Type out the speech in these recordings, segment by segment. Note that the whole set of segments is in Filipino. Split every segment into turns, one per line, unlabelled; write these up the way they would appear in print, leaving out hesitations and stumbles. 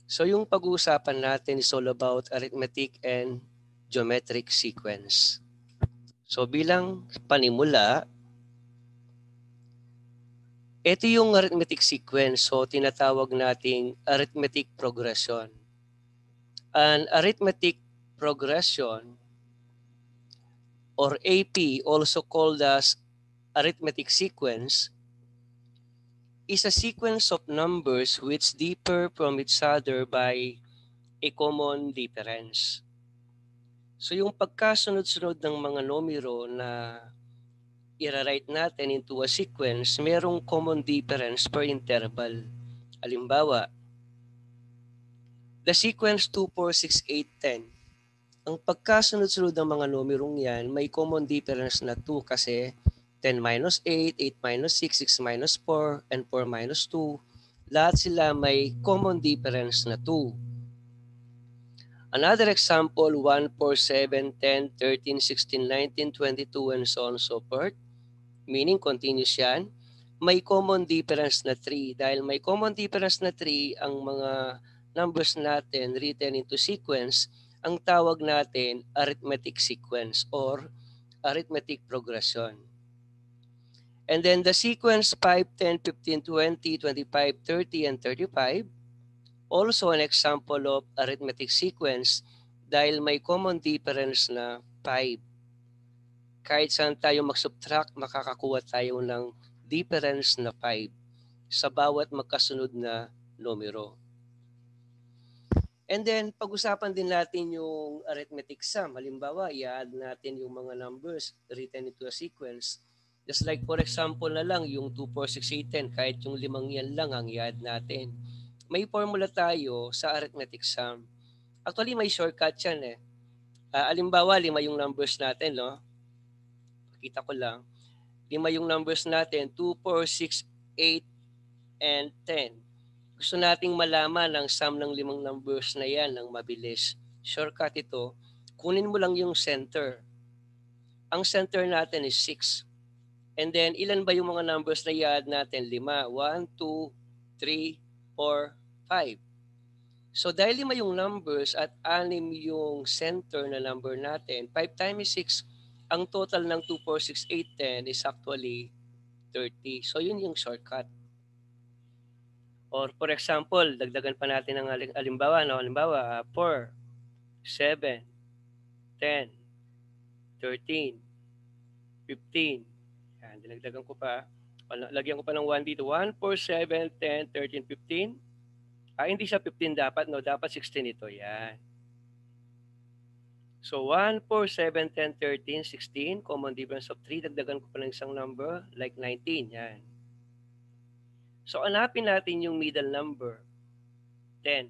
So yung pag-uusapan natin is all about arithmetic and geometric sequence. So bilang panimula, ito yung arithmetic sequence. So tinatawag nating arithmetic progression. An arithmetic progression or AP, also called as arithmetic sequence, is a sequence of numbers which differ from each other by a common difference. So yung pagkasunod-sunod ng mga numero na i-write natin into a sequence, merong common difference per interval. Halimbawa, the sequence 2, 4, 6, 8, 10. Ang pagkasunod-sunod ng mga numerong yan, may common difference na 2 kasi 10 minus 8, 8 minus 6, 6 minus 4, and 4 minus 2. Lahat sila may common difference na 2. Another example, 1, 4, 7, 10, 13, 16, 19, 22, and so on and so forth. Meaning continuous yan. May common difference na 3. Dahil may common difference na 3, ang mga numbers natin written into sequence, ang tawag natin arithmetic sequence or arithmetic progression. And then the sequence 5, 10, 15, 20, 25, 30, and 35, also an example of arithmetic sequence dahil may common difference na 5. Kahit saan tayo mag-subtract, makakakuha tayo ng difference na 5 sa bawat magkasunod na numero. And then, pag-usapan din natin yung arithmetic sum. Halimbawa, i-add natin yung mga numbers written into a sequence. Just like for example na lang, yung 2, 4, 6, 8, 10, kahit yung limang yan lang ang i-add natin. May formula tayo sa arithmetic sum. Actually, may shortcut yan eh. Halimbawa, 5 yung numbers natin, no? Pakita ko lang. 5 yung numbers natin, 2, 4, 6, 8, and 10. Gusto nating malaman ang sum ng 5 numbers na yan ng mabilis. Shortcut ito, kunin mo lang yung center. Ang center natin is 6. And then, ilan ba yung mga numbers na i-add natin? 5. 1, 2, 3, 4, 5. So, dahil 5 yung numbers at 6 yung center na number natin, 5 times 6, ang total ng 2, 4, 6, 8, 10 is actually 30. So, yun yung shortcut. Or for example, dagdagan pa natin ng halimbawa, no? Halimbawa, 4, 7, 10, 13, 15. Yan, dinagdagan ko pa. Lagyan ko pa ng 1 dito. 1, 4, 7, 10, 13, 15. Hindi siya 15 dapat, no? Dapat 16 ito. Yan. So, 1, 4, 7, 10, 13, 16. Common difference of 3. Dagdagan ko pa ng isang number, like 19. Yan. So, hanapin natin yung middle number, 10.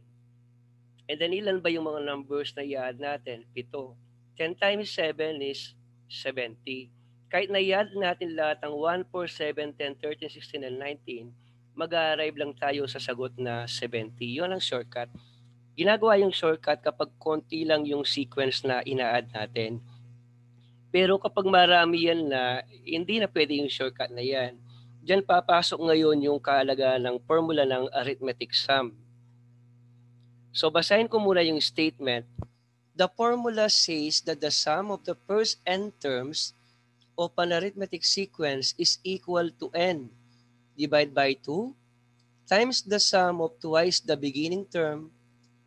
And then, ilan ba yung mga numbers na i-add natin? 7. 10 times 7 is 70. Kahit na i-add natin lahat ng 1, 4, 7, 10, 13, 16, and 19, mag-arrive lang tayo sa sagot na 70. Yun ang shortcut. Ginagawa yung shortcut kapag konti lang yung sequence na ina-add natin. Pero kapag marami yan na, hindi na pwede yung shortcut na yan. Diyan papasok ngayon yung kahalagahan ng formula ng arithmetic sum. So basahin ko muna yung statement. The formula says that the sum of the first n terms of an arithmetic sequence is equal to n divided by 2 times the sum of twice the beginning term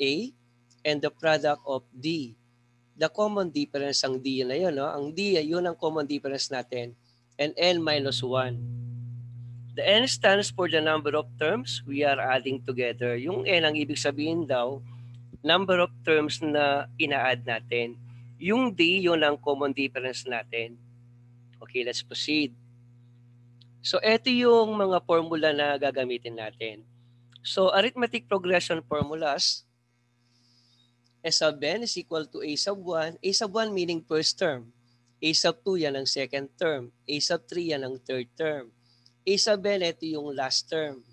a and the product of d. The common difference ang d na yun. No? Ang d, yun ang common difference natin. And n minus 1. The n stands for the number of terms we are adding together. Yung n, ang ibig sabihin daw, number of terms na ina-add natin. Yung d, yun ang common difference natin. Okay, let's proceed. So, ito yung mga formula na gagamitin natin. So, arithmetic progression formulas, a sub n is equal to a sub 1. A sub 1 meaning first term. A sub 2 yan ang second term. A sub 3 yan ang third term. A sub n, ito yung last term.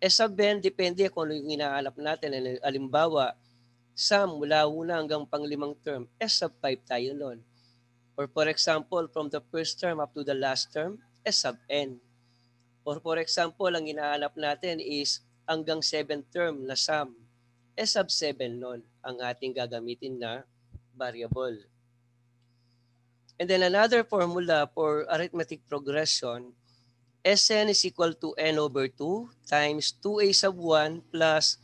A sub n, depende kung ano yung inahanap natin. Halimbawa, sum mula una hanggang pang-5 term, S sub 5 tayo nun. Or for example, from the first term up to the last term, S sub n. Or for example, ang hinahanap natin is hanggang 7th term na sum. S sub 7 nun ang ating gagamitin na variable. And then another formula for arithmetic progression, Sn is equal to n over 2 times 2a sub 1 plus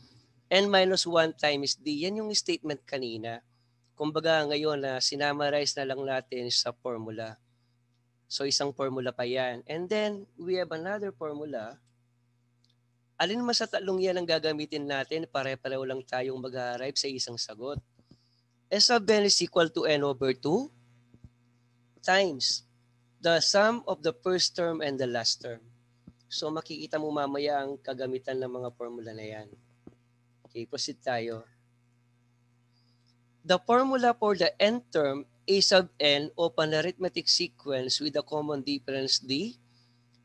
n minus 1 times d. Yan yung statement kanina. Kumbaga ngayon na sinamarize na lang natin sa formula. So isang formula pa yan. And then we have another formula. Alin man sa tatlong yan ang gagamitin natin, pare-pareho lang tayong mag-arrive sa isang sagot. S sub n is equal to n over 2 times the sum of the first term and the last term. So makikita mo mamaya ang kagamitan ng mga formula na yan. Okay, proceed tayo. The formula for the nth term a sub n of an arithmetic sequence with a common difference d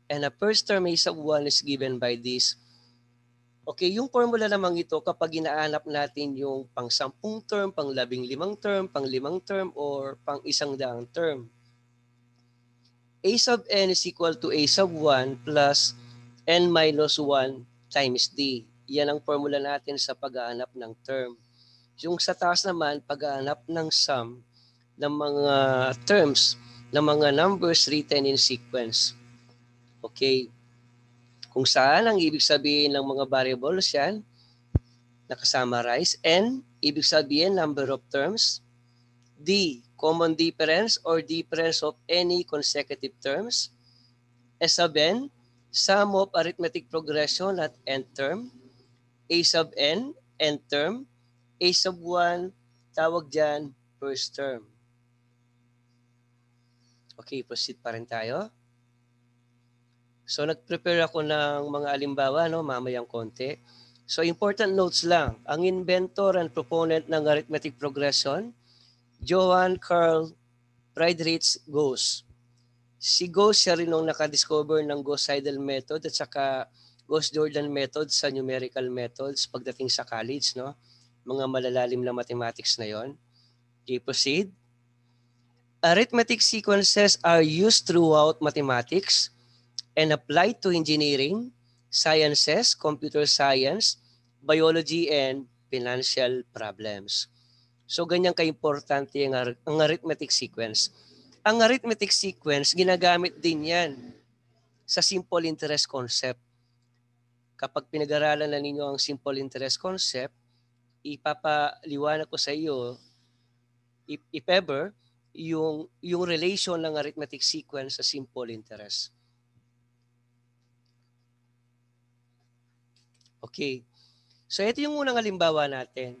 and a first term a sub 1 is given by this. Okay, yung formula namang ito kapag inaanap natin yung pang 10 term, pang 15 term, pang 5 term, or pang 100 term. A sub n is equal to a sub 1 plus n minus 1 times d. Yan ang formula natin sa pag-aanap ng term. Yung sa taas naman, pag-aanap ng sum ng mga terms, ng mga numbers written in sequence. Okay. Kung saan ang ibig sabihin ng mga variables yan, nakasummarize. N, ibig sabihin number of terms. D, common difference or difference of any consecutive terms. S sub n, sum of arithmetic progression at nth term. A sub n, nth term. A sub 1, tawag dyan, first term. Okay, proceed pa rin tayo. So nag-prepare ako ng mga alimbawa, no, mamayang konti. So important notes lang. Ang inventor and proponent ng arithmetic progression, Johann Carl Friedrich Gauss. Si Gauss siya rin nung nakadiscover ng Gauss-Seidel method at saka Gauss-Jordan method sa numerical methods pagdating sa college, no? Mga malalalim na mathematics na yon. Okay, proceed. Arithmetic sequences are used throughout mathematics and applied to engineering, sciences, computer science, biology, and financial problems. So ganyan ka-importante ang arithmetic sequence. Ang arithmetic sequence, ginagamit din yan sa simple interest concept. Kapag pinag-aralan na ninyo ang simple interest concept, ipapaliwanag ko sa iyo, if ever, yung relation ng arithmetic sequence sa simple interest. Okay. So ito yung unang halimbawa natin.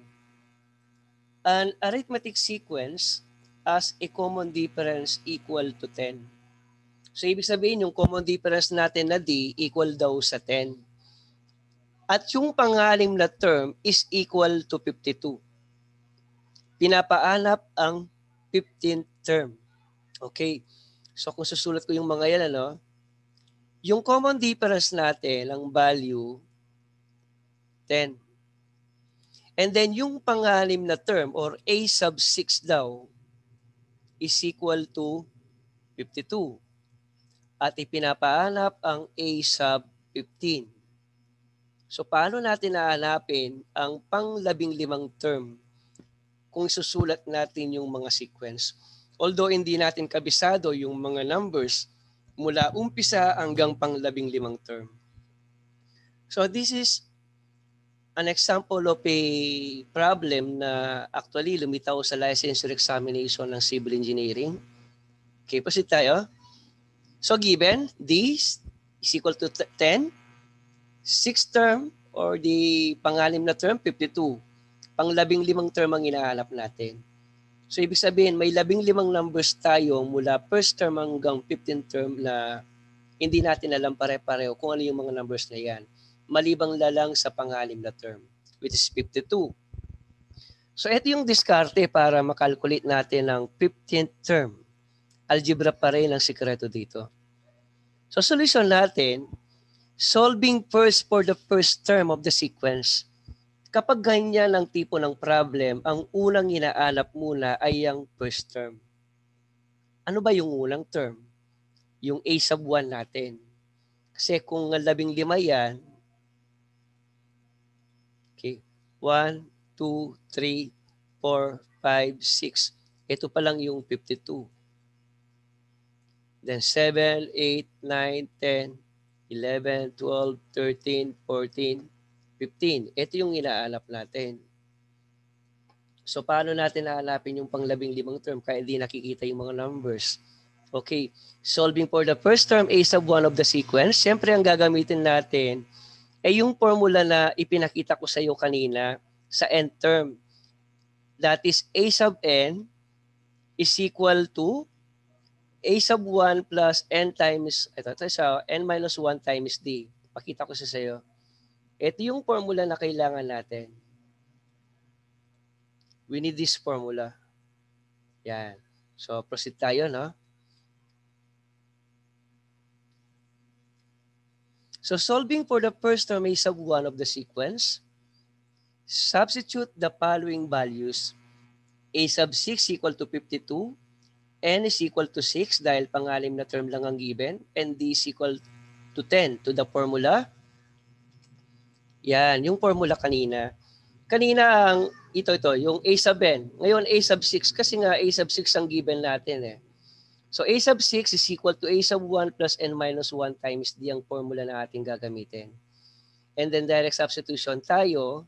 An arithmetic sequence as a common difference equal to 10. So ibig sabihin yung common difference natin na D equal daw sa 10. At yung pangalim na term is equal to 52. Pinapaanap ang 15th term. Okay. So kung susulat ko yung mga yan, ano, yung common difference natin, ang value, 10. And then yung pangalim na term or A sub 6 daw is equal to 52. At ipinapahanap ang A sub 15. So paano natin nahanapin ang pang-15 term kung susulat natin yung mga sequence? Although hindi natin kabisado yung mga numbers mula umpisa hanggang pang-15 term. So this is an example of a problem na actually lumitaw sa licensure examination ng civil engineering. Okay, proceed tayo. So given, D is equal to 10, 6th term or the pang-anim na term, 52. Pang-15 term ang hinahanap natin. So ibig sabihin, may 15 numbers tayo mula first term hanggang 15th term na hindi natin alam pare-pareho kung ano yung mga numbers na yan. Malibang lang sa pang-anim na term, which is 52. So ito yung diskarte para makalculate natin ang 15th term. Algebra pa rin ang sikreto dito. So solution natin, solving first for the first term of the sequence. Kapag ganyan ang tipo ng problem, ang unang inaanap muna ay ang first term. Ano ba yung unang term? Yung A sub 1 natin. Kasi kung 15 yan, okay, 1, 2, 3, 4, 5, 6. Ito pa lang yung 52. Then 7, 8, 9, 10, 11, 12, 13, 14, 15. Ito yung inaalap natin. So paano natin hahanapin yung pang-15 term kaya hindi nakikita yung mga numbers? Okay, solving for the first term a sub 1 of the sequence. Siyempre ang gagamitin natin ay yung formula na ipinakita ko sa iyo kanina sa nth term. That is a sub n is equal to a sub 1 plus n times, ito sa n minus 1 times d. Pakita ko sa iyo. Ito yung formula na kailangan natin. We need this formula. Yan. So, proceed tayo, no? So, solving for the first term a sub 1 of the sequence, substitute the following values. A sub 6 equal to 52, n is equal to 6 dahil pangalim na term lang ang given, and d is equal to 10 to the formula. Yan, yung formula kanina. Kanina ang ito, yung a sub n. Ngayon a sub 6 kasi nga a sub 6 ang given natin eh. So a sub 6 is equal to a sub 1 plus n minus 1 times d ang formula na ating gagamitin. And then direct substitution tayo.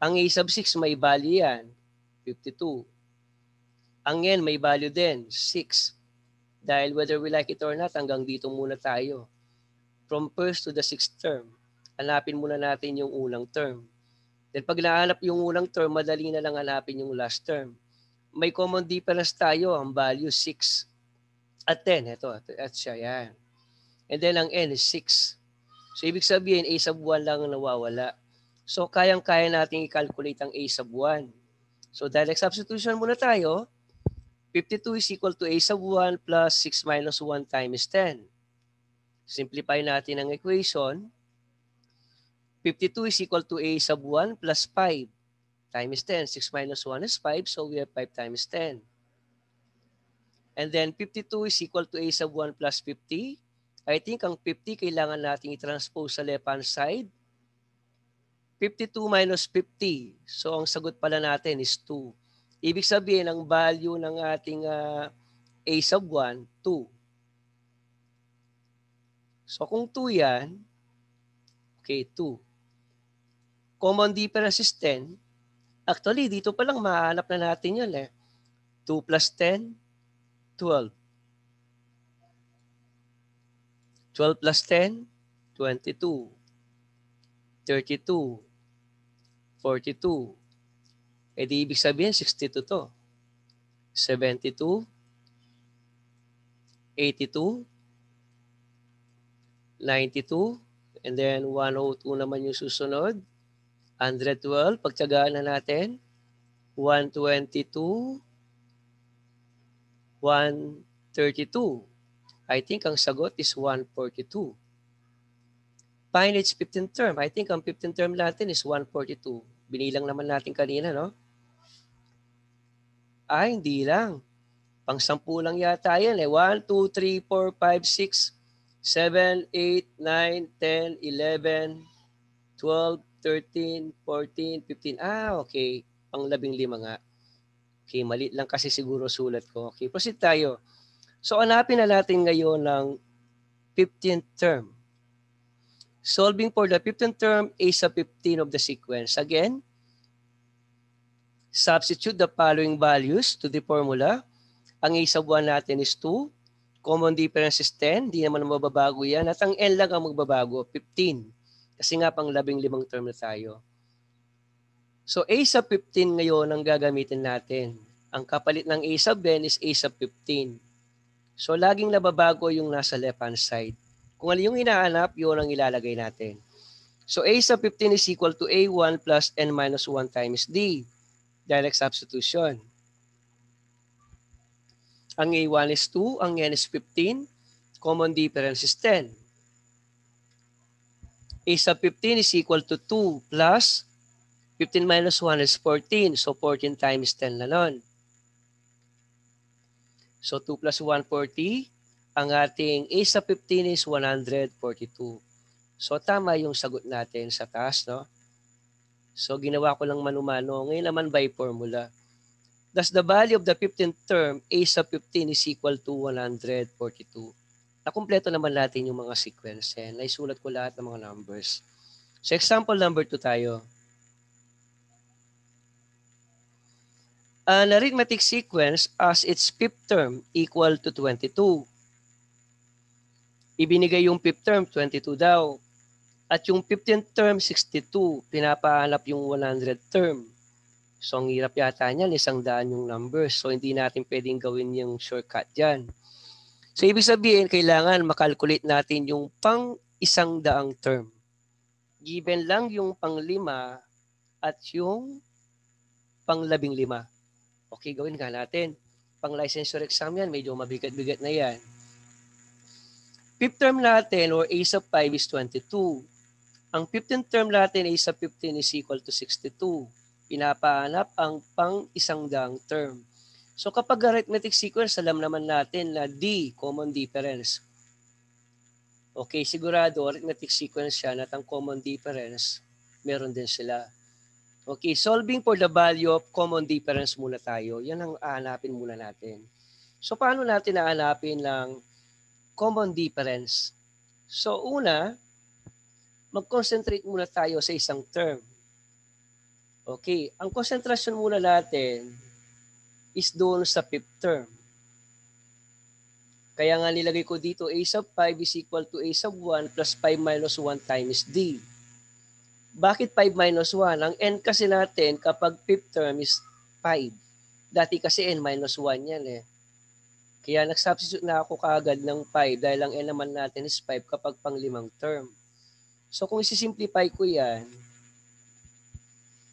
Ang a sub 6 may value yan, 52. Ang n may value din, 6. Dahil whether we like it or not, hanggang dito muna tayo. From first to the sixth term, hanapin muna natin yung unang term. Then pag nahanap yung unang term, madali na lang hanapin yung last term. May common difference tayo, ang value 6 at 10. Ito, at siya, yan. And then ang n is 6. So ibig sabihin, a sub 1 lang ang nawawala. So kayang-kaya natin i-calculate ang a sub 1. So direct substitution muna tayo. 52 is equal to a sub 1 plus 6 minus 1 times 10. Simplify natin ang equation. 52 is equal to a sub 1 plus 5 times 10. 6 minus 1 is 5, so we have 5 times 10. And then 52 is equal to a sub 1 plus 50. I think ang 50 kailangan natin i-transpose sa left-hand side. 52 minus 50. So ang sagot pala natin is 2. Ibig sabihin, ang value ng ating a sub 1, 2. So kung 2 yan, okay, 2. Common difference is 10. Actually, dito pa lang mahanap na natin yun eh. 2 plus 10, 12. 12 plus 10, 22. 32. 42. Eh di ibig sabihin, 62 to. 72. 82. 92. And then 102 naman yung susunod. 112. Pagtsagaan na natin. 122. 132. I think ang sagot is 142. Find its 15th term. I think ang 15th term natin is 142. Binilang naman natin kanina, no? Ay, hindi lang. Pang-10 lang yata yan eh. 1, 2, 3, 4, 5, 6, 7, 8, 9, 10, 11, 12, 13, 14, 15. Ah, okay. Pang-15 nga. Okay, mali lang kasi siguro sulat ko. Okay, proceed tayo. So, hanapin na natin ngayon ng 15th term. Solving for the 15th term a sub 15 of the sequence. Again, substitute the following values to the formula. Ang a sub 1 natin is 2. Common difference is 10. Di naman mababago yan. At ang n lang ang magbabago, 15. Kasi nga pang 15 term na tayo. So a sub 15 ngayon ang gagamitin natin. Ang kapalit ng a sub n is a sub 15. So laging nababago yung nasa left-hand side. Kung ano yung hinahanap, yun ang ilalagay natin. So a sub 15 is equal to a1 plus n minus 1 times d. Direct substitution. Ang a1 is 2, ang n is 15. Common difference is 10. A sub 15 is equal to 2 plus 15 minus 1 is 14. So 14 times 10 na nun. So 2 plus 1, 40. Ang ating a sub 15 is 142. So tama yung sagot natin sa taas, no? So ginawa ko lang mano-mano. Ngayon naman by formula. Thus the value of the 15th term, a sub 15 is equal to 142. Nakumpleto naman natin yung mga sequence. Naisulat ko lahat ng mga numbers. So example number 2 tayo. An arithmetic sequence as its fifth term equal to 22. Ibinigay yung fifth term, 22 daw. At yung 15th term, 62. Pinapahanap yung 100 term. So ang hirap yata niyan, 100 yung numbers. So hindi natin pwedeng gawin yung shortcut dyan. So ibig sabihin, kailangan makalculate natin yung pang 100 term. Given lang yung pang 5 at yung pang 15. Okay, gawin nga natin. Pang licensure exam yan, medyo mabigat-bigat na yan. Fifth term natin or a sub 5 is 22. Ang 15th term natin a sub 15 is equal to 62. Pinapahanap ang pang 100 term. So kapag arithmetic sequence, alam naman natin na D, common difference. Okay, sigurado arithmetic sequence siya at ang common difference, meron din sila. Okay, solving for the value of common difference muna tayo. Yan ang aanapin muna natin. So paano natin aanapin ng common difference? So una, mag-concentrate muna tayo sa isang term. Okay, ang concentration muna natin is doon sa fifth term. Kaya nga nilagay ko dito, a sub 5 is equal to a sub 1 plus 5 minus 1 times d. Bakit 5 minus 1? Ang n kasi natin kapag fifth term is 5. Dati kasi n minus 1 yan eh. Kaya nag-substitute na ako kaagad ng 5 dahil ang n naman natin is 5 kapag pang 5 term. So kung isi-simplify ko yan,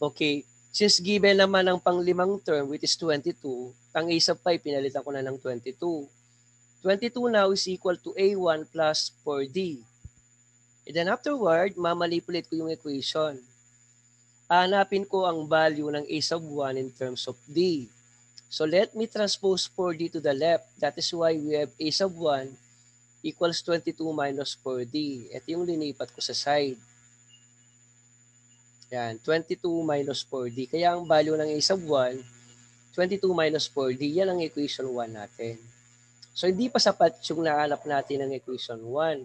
okay, since given naman ang pang 5 term which is 22, ang a sub 5 pinalitan ko na ng 22. 22 now is equal to a1 plus 4d. And then afterward, mamanipulate ko yung equation. Hanapin ko ang value ng a sub 1 in terms of d. So let me transpose 4d to the left. That is why we have a sub 1 equals 22 minus 4d. Ito yung linipat ko sa side. Yan, 22 minus 4d. Kaya ang value ng a sub 1, 22 minus 4d, yan ang equation 1 natin. So hindi pa sapat yung nahanap natin ng equation 1.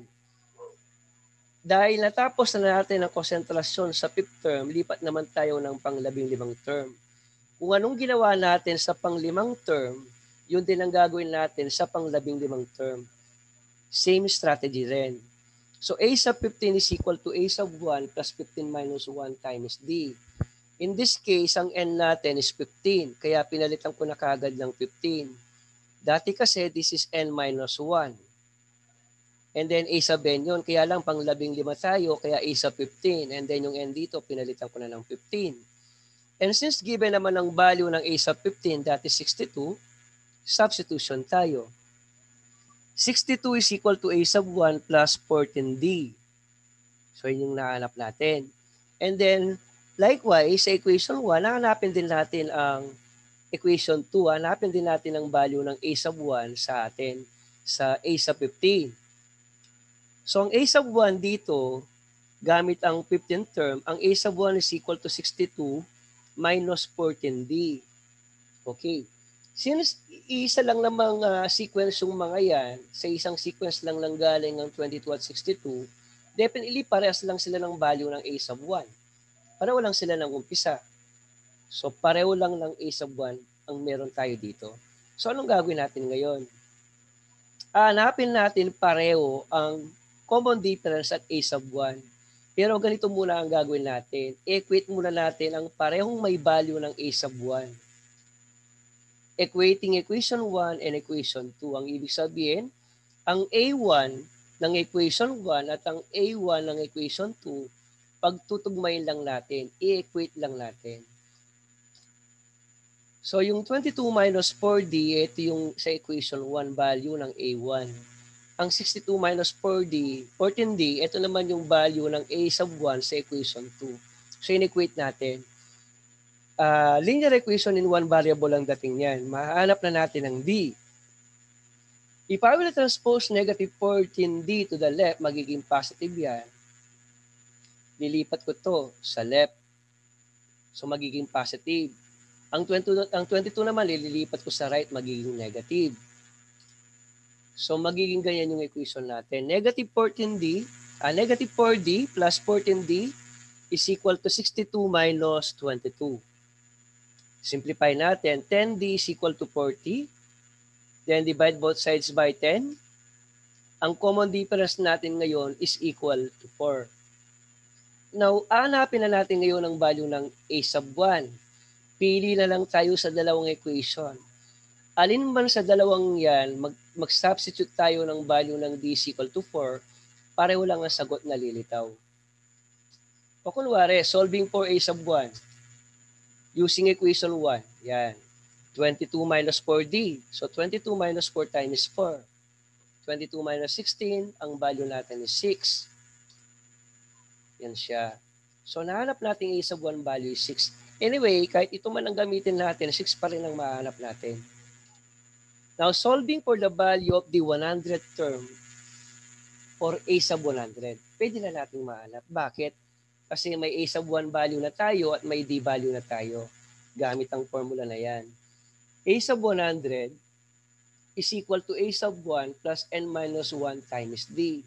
Dahil natapos na natin ang konsentrasyon sa fifth term, lipat naman tayo ng pang 15 term. Kung anong ginawa natin sa pang 5 term, yun din ang gagawin natin sa pang 15 term. Same strategy rin. So a sub 15 is equal to a sub 1 plus 15 minus 1 times d. In this case, ang n natin is 15. Kaya pinalitan ko na kagad ng 15. Dati kasi this is n minus 1. And then a sub n yun. Kaya lang pang 15 tayo, kaya a sub 15. And then yung n dito, pinalitan ko na ng 15. And since given naman ang value ng a sub 15, that is 62, substitution tayo. 62 is equal to a sub 1 plus 14d. So yun yung nahanap natin. And then, likewise, sa equation 1, nahanapin din natin ang equation 2, hanapin din natin ang value ng a sub 1 sa atin sa a sub 15. So ang a sub 1 dito, gamit ang 15th term, ang a sub 1 is equal to 62 minus 14d. Okay. Since isa lang namang sequence yung mga yan, sa isang sequence lang galing ang 22 at 62, definitely parehas lang sila ng value ng a sub 1. Pareho lang sila ng umpisa. So pareho lang ng a sub 1 ang meron tayo dito. So anong gagawin natin ngayon? Hanapin natin pareho ang common difference at a sub 1. Pero ganito muna ang gagawin natin. Equate muna natin ang parehong may value ng a sub 1. Equating equation 1 and equation 2. Ang ibig sabihin, ang a1 ng equation 1 at ang a1 ng equation 2, pagtutugmayin lang natin, i-equate lang natin. So yung 22 minus 4d, ito yung sa equation 1 value ng a1. Ang 62 minus 4d, 14d, ito naman yung value ng a sub 1 sa equation 2. So in-equate natin. Linear equation in one variable ang dating yan. Mahanap na natin ang d. If I will transpose negative 14d to the left, magiging positive yan. Nilipat ko to sa left. So magiging positive. Ang 22 naman, lilipat ko sa right, magiging negative. So magiging ganyan yung equation natin. Negative 4D plus 14D is equal to 62 minus 22. Simplify natin. 10D is equal to 40. Then divide both sides by 10. Ang common difference natin ngayon is equal to 4. Now, hanapin na natin ngayon ang value ng a sub 1. Pili na lang tayo sa dalawang equation. Alin man sa dalawang yan, mag-substitute tayo ng value ng d is equal to 4, pareho lang ang sagot na lilitaw. O kunwari, solving for a sub 1, using equation 1, yan, 22 minus 4d. So 22 minus 4 times 4. 22 minus 16, ang value natin is 6. Yan siya. So nahanap natin a sub 1 value is 6. Anyway, kahit ito man ang gamitin natin, 6 pa rin ang mahanap natin. Now, solving for the value of the 100 term or a sub 100, pwede na natin mahanap. Bakit? Kasi may a sub 1 value na tayo at may d value na tayo gamit ang formula na yan. A sub 100 is equal to a sub 1 plus n minus 1 times d.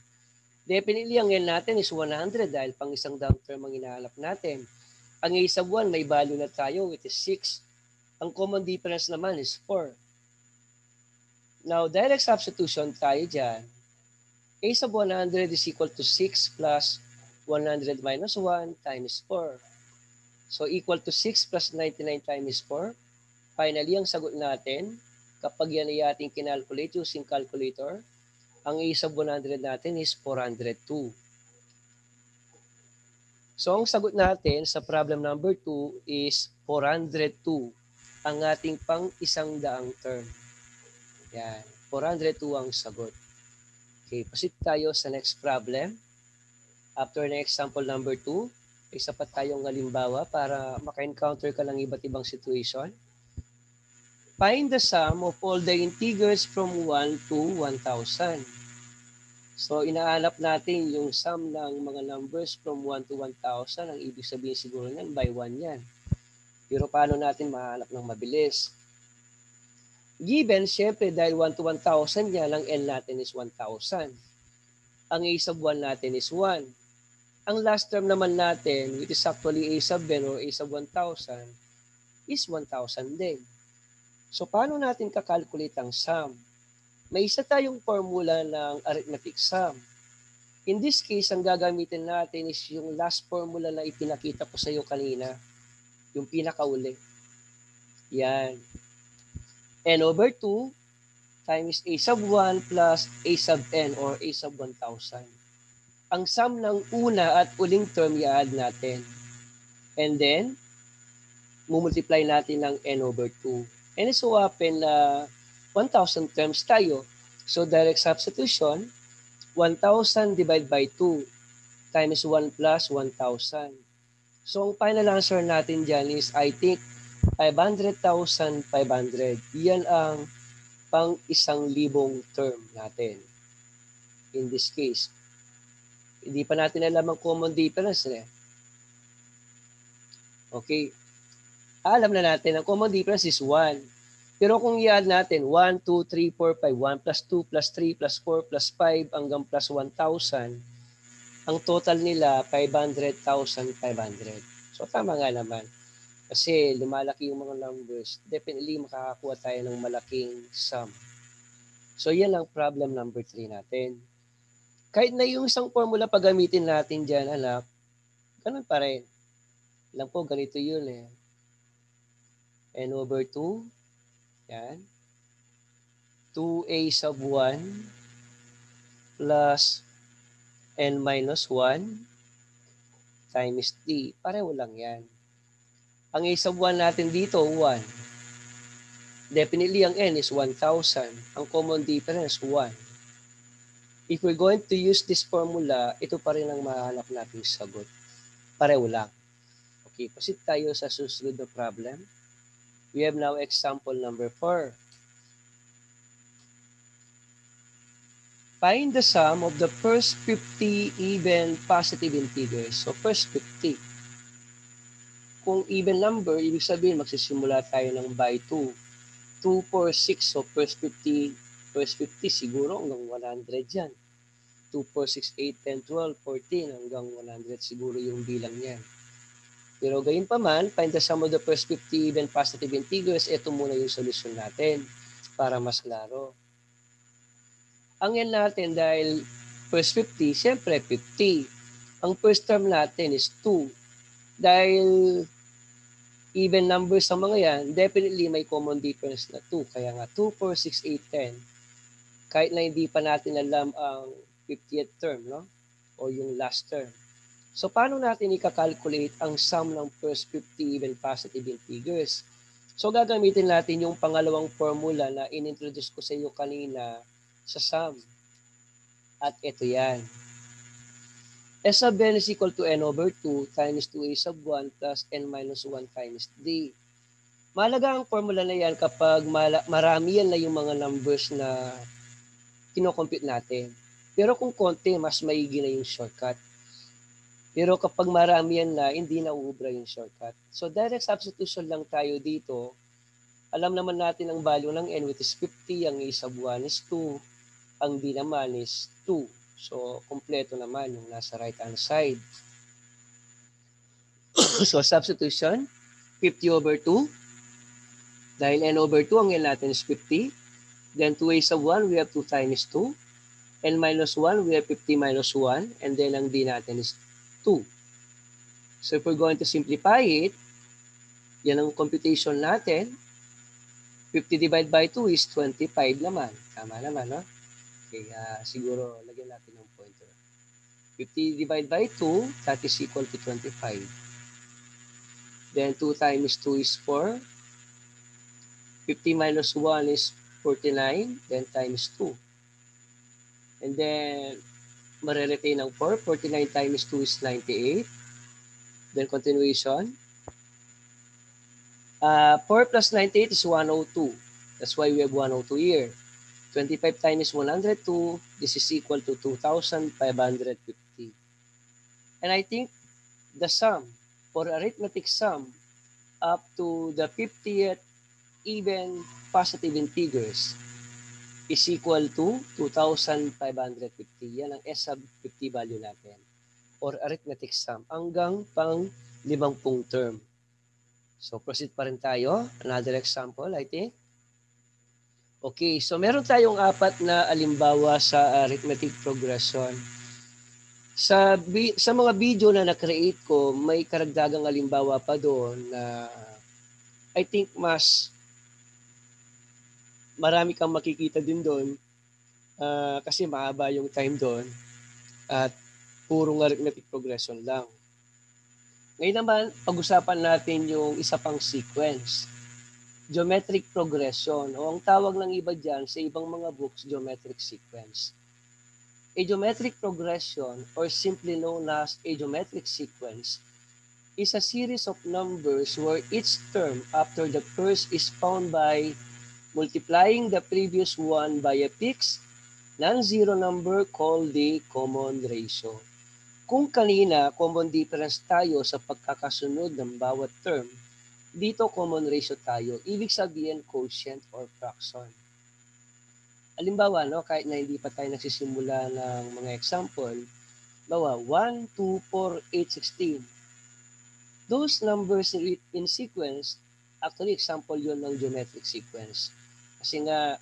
Definitely, ang n natin is 100 dahil pang isang dump term ang hinahanap natin. Ang a sub 1 may value na tayo, which is 6. Ang common difference naman is 4. Now, direct substitution tayo dyan. A sub 100 is equal to 6 plus 100 minus 1 times 4. So, equal to 6 plus 99 times 4. Finally, ang sagot natin, kapag yan ay ating kinalculate using calculator, ang A sub 100 natin is 402. So, ang sagot natin sa problem number 2 is 402, ang ating pang isang daang term. Yan, 402 ang sagot. Okay, proceed tayo sa next problem. After na example number 2, isa pa tayong halimbawa para maka-encounter ka ng iba't ibang situation. Find the sum of all the integers from 1 to 1,000. So, inahanap natin yung sum ng mga numbers from 1 to 1,000. Ang ibig sabihin siguro yan, by 1 yan. Pero paano natin mahanap ng mabilis? Given, syempre, dahil 1 to 1,000 yan, ang n natin is 1,000. Ang a sub 1 natin is 1. Ang last term naman natin, which is actually a sub n or a sub 1,000, is 1,000 din. So, paano natin kakalculate ang sum? May isa tayong formula ng arithmetic sum. In this case, ang gagamitin natin is yung last formula na ipinakita ko sa iyo kanina. Yung pinakauli. Yan. N over 2 times a sub 1 plus a sub n or a sub 1,000. Ang sum ng una at uling term i-add natin. And then, mumultiply natin ng n over 2. And so happen na 1,000 terms tayo. So direct substitution, 1,000 divided by 2 times 1 plus 1,000. So ang final answer natin dyan is, I think, 500,500. Yan ang pang 1,000 term natin. In this case. Hindi pa natin alam ang common difference. Okay. Alam na natin, ang common difference is 1. Pero kung i-add natin, 1, 2, 3, 4, 5, 1 plus 2 plus 3 plus 4 plus 5 hanggang plus 1,000, ang total nila, 500,500. So tama nga naman. Kasi lumalaki yung mga numbers, definitely makakakuha tayo ng malaking sum. So yan ang problem number 3 natin. Kahit na yung isang formula pa gamitin natin dyan, anak, ganun pa rin. Alam po, ganito yun eh. N over 2, yan. 2a sub 1 plus n minus 1 times d. Pareho lang yan. Ang a sub 1 natin dito, 1. Definitely, ang n is 1,000. Ang common difference, 1. If we're going to use this formula, ito pa rin ang mahanap nating sagot. Pareho lang. Okay, proceed tayo sa susunod na problem. We have now example number 4. Find the sum of the first 50 even positive integers. So, first 50. kung even number, ibig sabihin magsisimula tayo ng by 2. 2, 4, 6. So first 50 siguro hanggang 100 yan. 2, 4, 6, 8, 10, 12, 14 hanggang 100 siguro yung bilang niyan. Pero gayon pa man, find the sum of the first 50 even positive integers. Ito muna yung solution natin para mas klaro. Ang yan natin dahil first 50, siyempre 50. Ang first term natin is 2. Dahil even numbers sa mga yan, definitely may common difference na 2. Kaya nga 2, 4, 6, 8, 10. Kahit na hindi pa natin alam ang 50th term, no? O yung last term. So, paano natin i-calculate ang sum ng first 50 even positive integers? So, gagamitin natin yung pangalawang formula na in-introduce ko sa iyo kanina sa sum. At ito yan. S sub n is equal to n over 2 times 2a sub 1 plus n minus 1 times d. Mahalaga ang formula na yan kapag marami yan na yung mga numbers na kinocompute natin. Pero kung konti, mas maigi na yung shortcut. Pero kapag marami yan na, hindi na uubra yung shortcut. So direct substitution lang tayo dito. Alam naman natin ang value ng n which is 50, ang a sub 1 is 2, ang d naman is 2. So kompleto naman yung nasa right hand side. So substitution, 50 over 2. Dahil n over 2, ang n natin is 50. Then 2a sub 1, we have 2 times 2. n minus 1, we have 50 minus 1. And then ang d natin is 2. So if we're going to simplify it, yan ang computation natin. 50 divided by 2 is 25 naman. Tama naman, no? Okay, siguro lagyan natin ng pointer. 50 divided by 2, that is equal to 25. Then 2 times 2 is 4. 50 minus 1 is 49, then times 2. And then, mariretain ng 4. 49 times 2 is 98. Then continuation. 4 plus 98 is 102. That's why we have 102 here. 25 times 102, this is equal to 2,550. And I think the sum, for arithmetic sum, up to the 50th even positive integers is equal to 2,550. Yan ang S sub 50 value natin. Or arithmetic sum hanggang pang 50 term. So proceed pa rin tayo. Another example, I think. Okay, so meron tayong 4 na halimbawa sa arithmetic progression. Sa mga video na na-create ko, may karagdagang halimbawa pa doon na I think mas marami kang makikita din doon kasi mahaba yung time doon at purong arithmetic progression lang. Ngayon naman, pag-usapan natin yung isa pang sequence. Geometric progression o ang tawag ng iba dyan sa ibang mga books, geometric sequence. A geometric progression or simply known as a geometric sequence is a series of numbers where each term after the first is found by multiplying the previous one by a fixed non-zero number called the common ratio. Kung kanina common difference tayo sa pagkakasunod ng bawat term, dito common ratio tayo. Ibig sabihin quotient or fraction. Halimbawa, no, kahit na hindi pa tayo nagsisimula ng mga example, bawa 1, 2, 4, 8, 16. Those numbers in sequence, actually example yon ng geometric sequence. Kasi nga,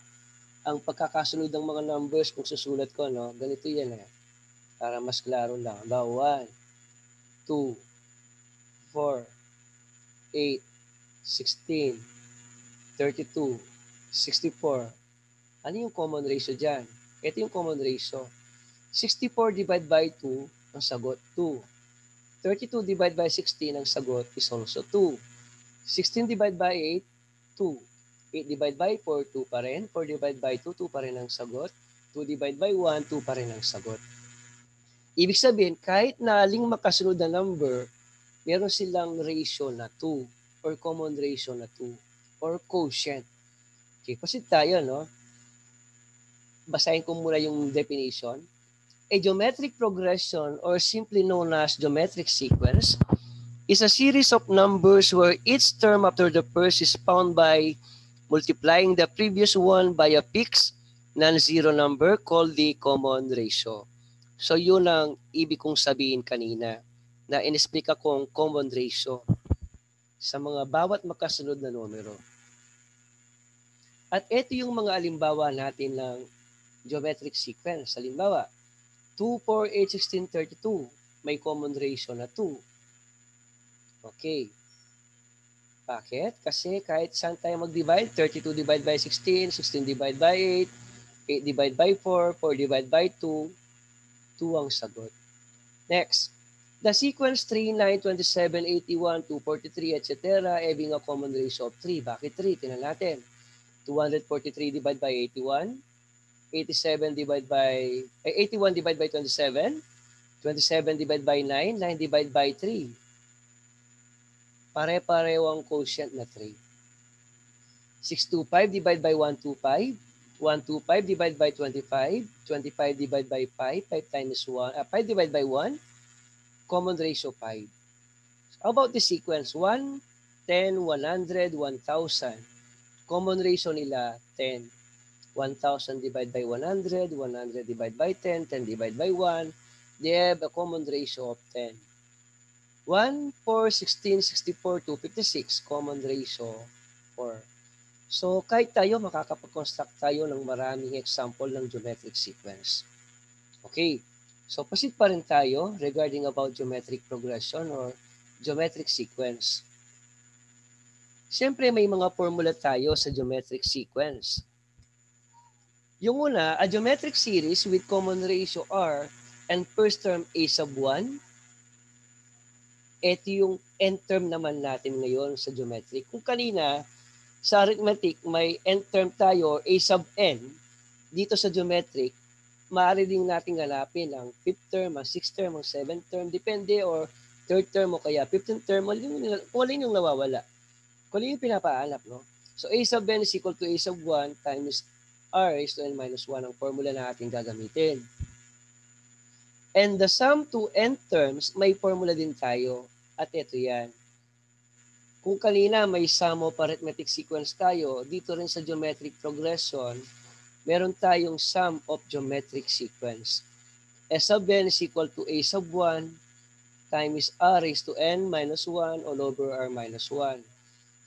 ang pagkakasunod ng mga numbers, kung susulat ko, no, ganito yan para mas klaro lang. Bawa 1, 2, 4, 8, 16, 32, 64. Ano yung common ratio dyan? Ito yung common ratio. 64 divided by 2, ang sagot 2. 32 divided by 16, ang sagot is also 2. 16 divided by 8, 2. 8 divided by 4, 2 pa rin. 4 divided by 2, 2 pa rin ang sagot. 2 divided by 1, 2 pa rin ang sagot. Ibig sabihin, kahit na aling makasunod na number, meron silang ratio na 2 or common ratio na 2 or quotient. Okay, proceed tayo, no? Basahin ko muna yung definition. A geometric progression or simply known as geometric sequence is a series of numbers where each term after the first is found by multiplying the previous one by a fixed non-zero number called the common ratio. So yun ang ibig kong sabihin kanina na in-explica kong common ratio sa mga bawat magkasunod na numero. At ito yung mga alimbawa natin ng geometric sequence. Halimbawa, 2, 4, 8, 16, 32. May common ratio na 2. Okay. Bakit? Kasi kahit saan tayo mag-divide, 32 divide by 16, 16 divide by 8, 8 divide by 4, 4 divide by 2, 2 ang sagot. Next, the sequence 3, 9, 27, 81, 243, etc. having a common ratio of 3. Bakit 3? Tingnan natin. 243 divided by 81, 87 divided by 81 divided by 27, 27 divided by 9, 9 divided by 3. Pare-pareho ang quotient na 3. 625 divided by 125, 125 divided by 25, 25 divided by 5, 5 times 1, 5 divided by 1, common ratio 5. How about the sequence? 1, 10, 100, 1,000. Common ratio nila 10. 1,000 divided by 100, 100 divided by 10, 10 divided by 1. They have a common ratio of 10. 1, 4, 16, 64, 256. Common ratio 4. So kahit tayo makakapag-construct tayo ng maraming example ng geometric sequence. Okay. So proceed pa rin tayo regarding about geometric progression or geometric sequence. Siyempre may mga formula tayo sa geometric sequence. Yung una, a geometric series with common ratio R and first term a sub 1. Ito yung nth term naman natin ngayon sa geometric. Kung kanina, sa arithmetic, may nth term tayo, a sub n. Dito sa geometric, maaari din natin hanapin ang fifth term, ang sixth term, ang seventh term, depende, or third term o kaya 15th term, kung alin yung nawawala. Kung alin yung pinapahanap, no? So a sub n is equal to a sub 1 times r raised to n minus 1 ang formula na ating gagamitin. And the sum to n terms, may formula din tayo. At ito yan. Kung kanina may sum of arithmetic sequence tayo, dito rin sa geometric progression, meron tayong sum of geometric sequence. S sub n is equal to a sub 1 times r raised to n minus 1 all over r minus 1.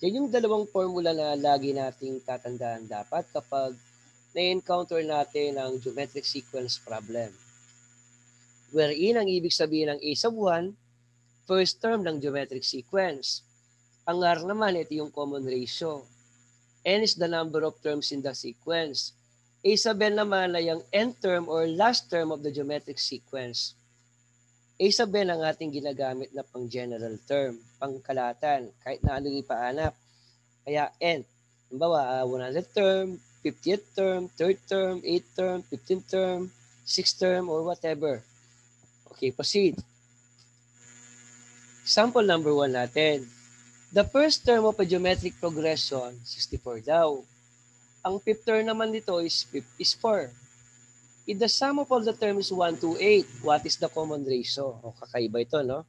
Yan yung dalawang formula na lagi nating tatandaan dapat kapag na-encounter natin ang geometric sequence problem. Wherein ang ibig sabihin ng a sub 1, first term ng geometric sequence. Ang r naman, ito yung common ratio. N is the number of terms in the sequence. A sub n naman ay ang nth term or last term of the geometric sequence. A sub n ang ating ginagamit na pang general term, pang kalatan, kahit na anong ipaanap. Kaya n. Halimbawa, 100th term, 50th term, 3rd term, 8th term, 15th term, 6th term, or whatever. Okay, proceed. Sample number 1 natin. The first term of a geometric progression, 64 daw. Ang fifth term naman dito is 4. If the sum of all the terms is 1 to 8, what is the common ratio? O, kakaiba ito, no?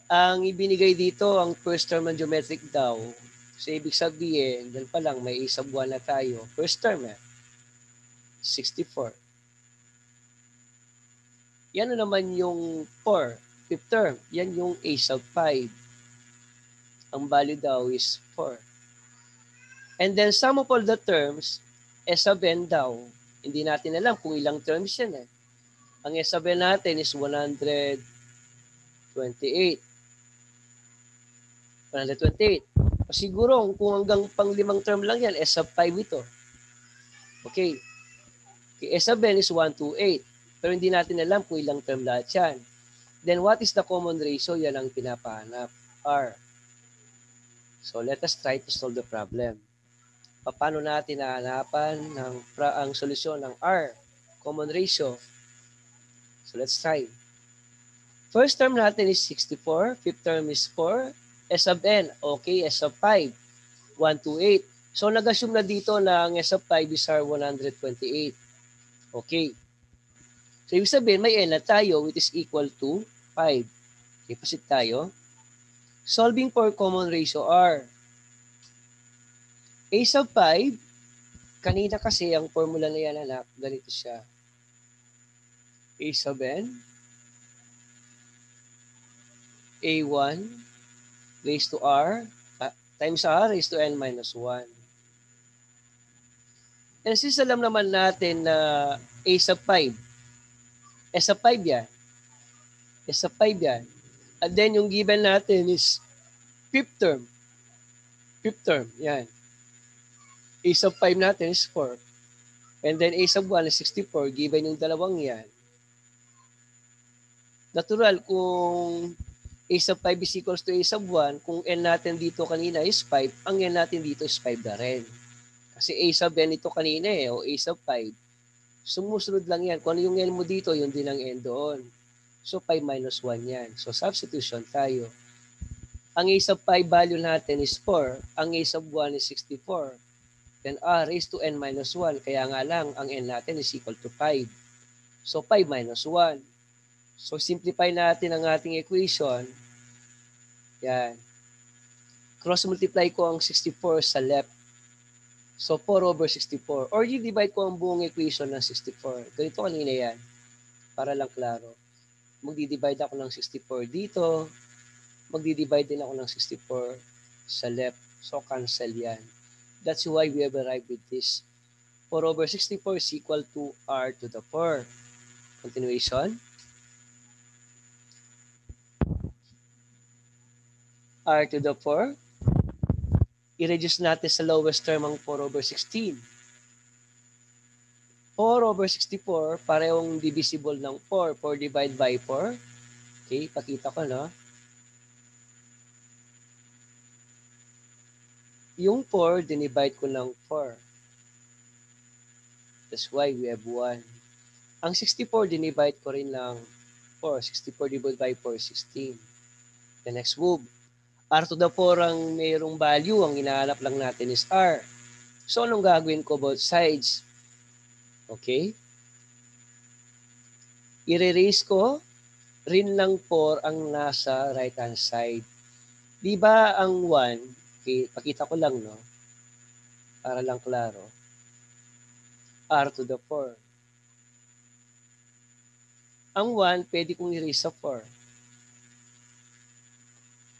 Ang ibinigay dito, ang first term ng geometric daw. So, ibig sabihin, dyan pa lang, may a sub 1 na tayo. First term, 64. Yan naman yung 4, fifth term. Yan yung a sub 5. Ang value daw is 4. And then sum of all the terms, S sub n daw. Hindi natin alam kung ilang terms yan eh. Ang S sub n natin is 128. 128. Siguro kung hanggang pang 5 term lang yan, S sub 5 ito. Okay. S sub n is 128. Pero hindi natin alam kung ilang term lahat yan. Then what is the common ratio? Yan ang pinapahanap. R. So let us try to solve the problem. Paano natin nahanapan ang solusyon ng R, common ratio? So let's try. First term natin is 64, fifth term is 4, S sub n, okay, S sub 5, 1 to 8. So nag-assume na dito na ang S sub 5 is R 128. Okay. So ibig sabihin may N na tayo which is equal to 5. Okay, proceed tayo. Solving for common ratio R. A sub 5, kanina kasi ang formula na yan, anak, ganito siya. A sub n, A1 raised to R times R raised to n minus 1. And since alam naman natin na A sub 5, S sub 5 yan. S sub 5 yan. And then yung given natin is fifth term. Fifth term, yan. A sub 5 natin is 4. And then A sub 1 is 64, given yung dalawang yan. Natural, kung A sub 5 is equals to A sub 1, kung N natin dito kanina is 5, ang N natin dito is 5 na rin. Kasi A sub N ito kanina o A sub 5. Sumusunod lang yan. Kung ano yung N mo dito, yun din ang N doon. So 5 minus 1 yan. So substitution tayo. Ang A sub 5 value natin is 4. Ang A sub 1 is 64. Then R raised to N minus 1. Kaya nga lang, ang N natin is equal to 5. So 5 minus 1. So simplify natin ang ating equation. Yan. Cross multiply ko ang 64 sa left. So 4 over 64. Or i-divide ko ang buong equation ng 64. Ganito kanina yan. Para lang klaro. Magdi-divide ako ng 64 dito. Magdi-divide din ako ng 64 sa left. So cancel yan. That's why we have arrived with this. 4 over 64 is equal to R to the 4. Continuation. R to the 4. I-reduce natin sa lowest term ang 4 over 16. 4 over 64, parehong divisible ng 4. 4 divided by 4. Okay, pakita ko, no? Yung 4, dinivide ko ng 4. That's why we have 1. Ang 64, dinivide ko rin ng 4. 64 divided by 4, 16. The next move. R to the 4 ang mayroong value. Ang hinahanap lang natin is R. So, anong gagawin ko both sides? Okay? I-erase ko rin lang 4 ang nasa right-hand side. Di ba ang 1, okay, pakita ko lang, no? Para lang klaro. R to the 4. Ang 1, pwede kong i-erase sa 4.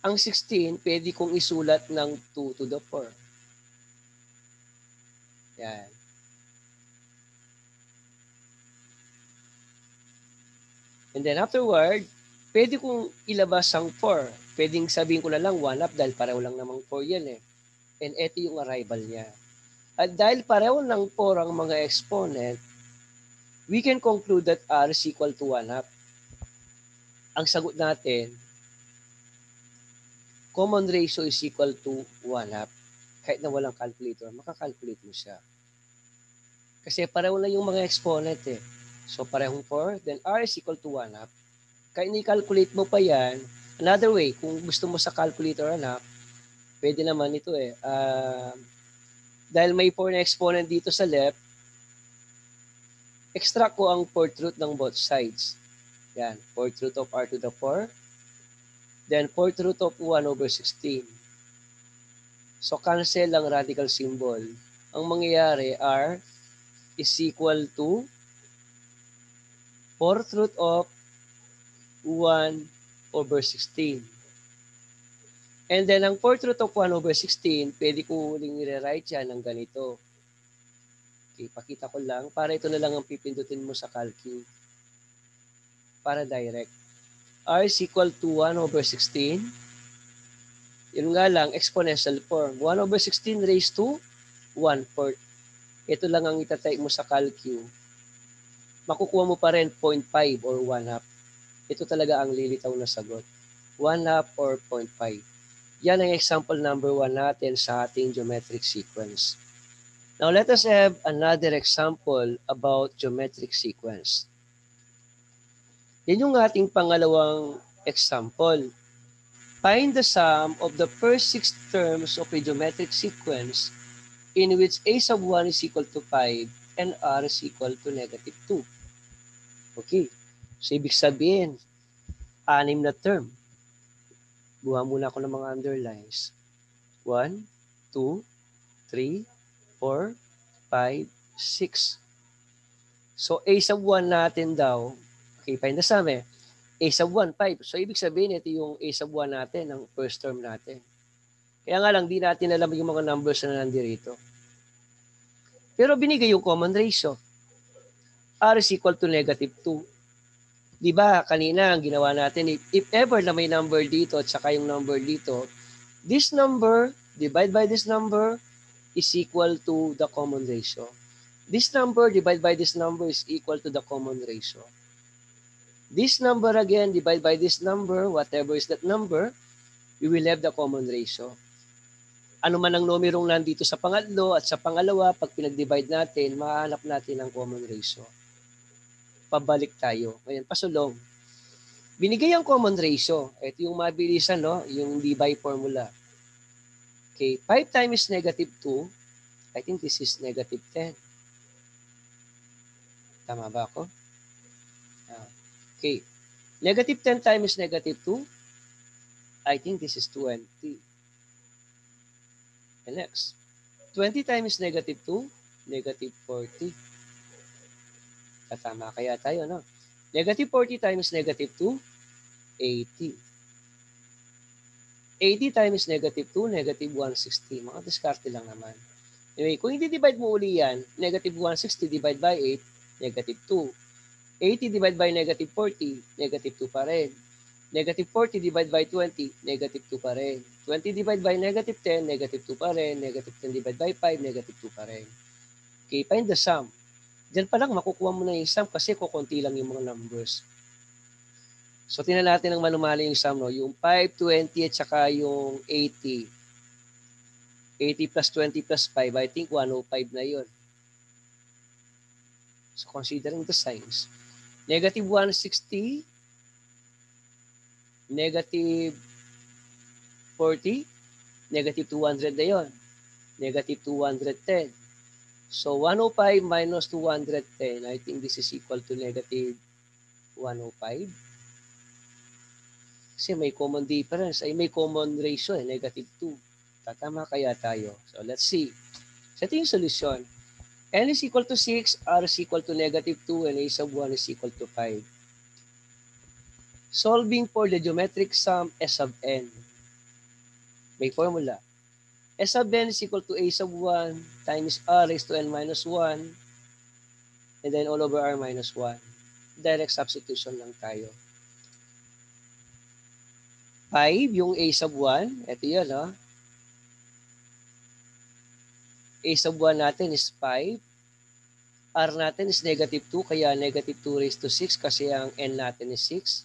Ang 16, pwede kong isulat ng 2 to the 4. Yan. And then afterward, pwede kong ilabas ang 4. Pwedeng sabihin ko na lang 1 up dahil pareho lang namang 4 yan eh. And ito yung arrival niya. At dahil pareho ng 4 ang mga exponent, we can conclude that R is equal to 1 up. Ang sagot natin, common ratio is equal to 1 up. Kahit na walang calculator, makakalculate mo siya. Kasi pareho na yung mga exponent eh. So parehong 4, then R is equal to 1 up. Kahit ni-calculate mo pa yan, another way, kung gusto mo sa calculator anak, pwede naman ito eh. Dahil may 4 na exponent dito sa left, extract ko ang 4th root ng both sides. Yan, 4th root of R to the 4. Then 4th root of 1 over 16. So cancel ang radical symbol. Ang mangyayari, R is equal to 4th root of 1 over 16. And then ang 4th root of 1 over 16, pwede ko uling i-rewrite yan ng ganito. Okay, pakita ko lang. Para ito na lang ang pipindutin mo sa calculus. Para direct. R is equal to 1 over 16. Yun nga lang, exponential form. 1 over 16 raised to 1/4. Ito lang ang itatype mo sa calculus. Makukuha mo pa rin 0.5 or 1/2. Ito talaga ang lilitaw na sagot. 1/2 or 0.5. Yan ang example number 1 natin sa ating geometric sequence. Now let us have another example about geometric sequence. Yan yung ating pangalawang example. Find the sum of the first 6 terms of a geometric sequence in which a sub 1 is equal to 5 and r is equal to -2. Okay. So ibig sabihin, 6 na term. Buha muna ako ng mga underlines. 1, 2, 3, 4, 5, 6. So, A sub 1 natin daw, okay, find the sum eh. A sub 1, 5. So, ibig sabihin, ito yung A sub 1 natin, ang first term natin. Kaya nga lang, di natin alam yung mga numbers na nandirito. Pero binigay yung common ratio. R is equal to negative 2. Di ba, kanina, ang ginawa natin, if ever na may number dito at saka yung number dito, this number, divide by this number, is equal to the common ratio. This number divided by this number is equal to the common ratio. This number again divided by this number, whatever is that number, we will have the common ratio. Ano man ang numerong nandito sa pangatlo at sa pangalawa, pag pinag-divide natin, mahanap natin ang common ratio. Pabalik tayo. Ngayon, pasulong. Binigay ang common ratio. Ito yung mabilisan, no? Yung divide formula. Okay, 5 times negative 2, I think this is negative 10. Tama ba ako? Okay. Negative 10 times negative 2, I think this is 20. And next, 20 times negative 2, negative 40. Tama kaya tayo, no? Negative 40 times negative 2, 80. 80 times negative 2, negative 160. Mga diskarte lang naman. Anyway, kung i-divide mo uli yan, negative 160 divide by 8, negative 2. 80 divided by negative 40, negative 2 pa rin. Negative 40 divided by 20, negative 2 pa rin. 20 divided by negative 10, negative 2 pa rin. Negative 10 divided by 5, negative 2 pa rin. Okay, find the sum. Diyan pa lang makukuha mo na yung sum kasi kukunti lang yung mga numbers. So, tingnan natin ang manumali yung sum, no? Yung 5, 20 at saka yung 80. 80 plus 20 plus 5, I think 105 na yun. So, considering the signs. Negative 160, negative 40, negative 200 na yun. Negative 210. So, 105 minus 210, I think this is equal to negative 105. Kasi may common difference, ay may common ratio, negative 2. Tatama kaya tayo. So, let's see. So, ito yung solution. N is equal to 6, R is equal to negative 2, and A sub 1 is equal to 5. Solving for the geometric sum S sub N. May formula. S sub N is equal to A sub 1 times R raised to N minus 1, and then all over R minus 1. Direct substitution lang tayo. 5, yung A sub 1, ito yun, no? A sub 1 natin is 5. R natin is negative 2, kaya negative 2 raised to 6 kasi ang N natin is 6.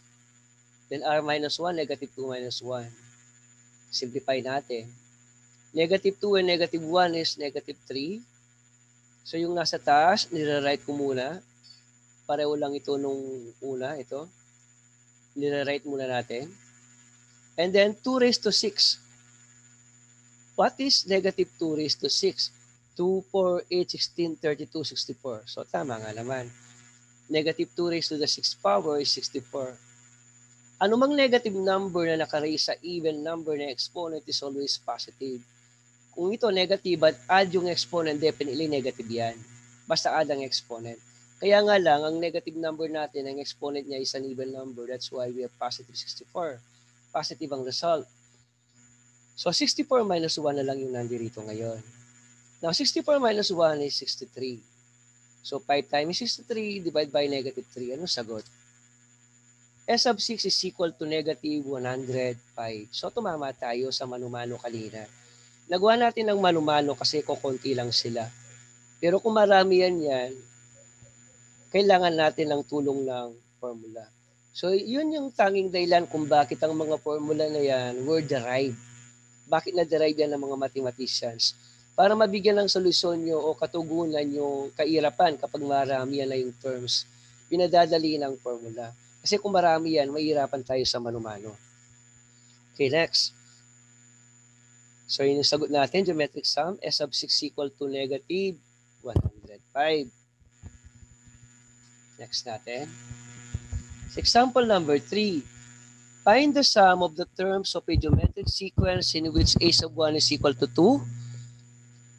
Then R minus 1, negative 2 minus 1. Simplify natin. Negative 2 and negative 1 is negative 3. So yung nasa taas, nire-write ko muna. Pareho lang ito nung una, ito. Nire-write muna natin. And then 2 raised to 6. What is negative 2 raised to 6? 2, 4, 8, 16, 32, 64. So tama nga naman. Negative 2 raised to the 6th power is 64. Anumang negative number na nakaraise sa even number na exponent is always positive. Kung ito negative at add yung exponent, definitely negative yan. Basta add ang exponent. Kaya nga lang, ang negative number natin, ang exponent niya is an even number. That's why we have positive 64. Positive ang result. So 64 minus 1 na lang yung nandirito ngayon. Now 64 minus 1 is 63. So 5 times 63 divided by negative 3. Anong sagot? S sub 6 is equal to negative 105. So tumama tayo sa manumano kanina. Nagawa natin ng manumano kasi kukunti lang sila. Pero kung marami yan, kailangan natin ng tulong ng formula. So yun yung tanging dahilan kung bakit ang mga formula na yan were derived. Bakit na-derive yan ng mga mathematicians? Para mabigyan ng solusyon nyo o katugunan yung kairapan kapag marami yan na yung terms, pinadadali ng formula. Kasi kung marami yan, mahirapan tayo sa manumano. Okay, next. So yun yung sagot natin, geometric sum, S sub 6 equal to negative 105. Next natin. Example number 3. Find the sum of the terms of a geometric sequence in which a sub 1 is equal to 2,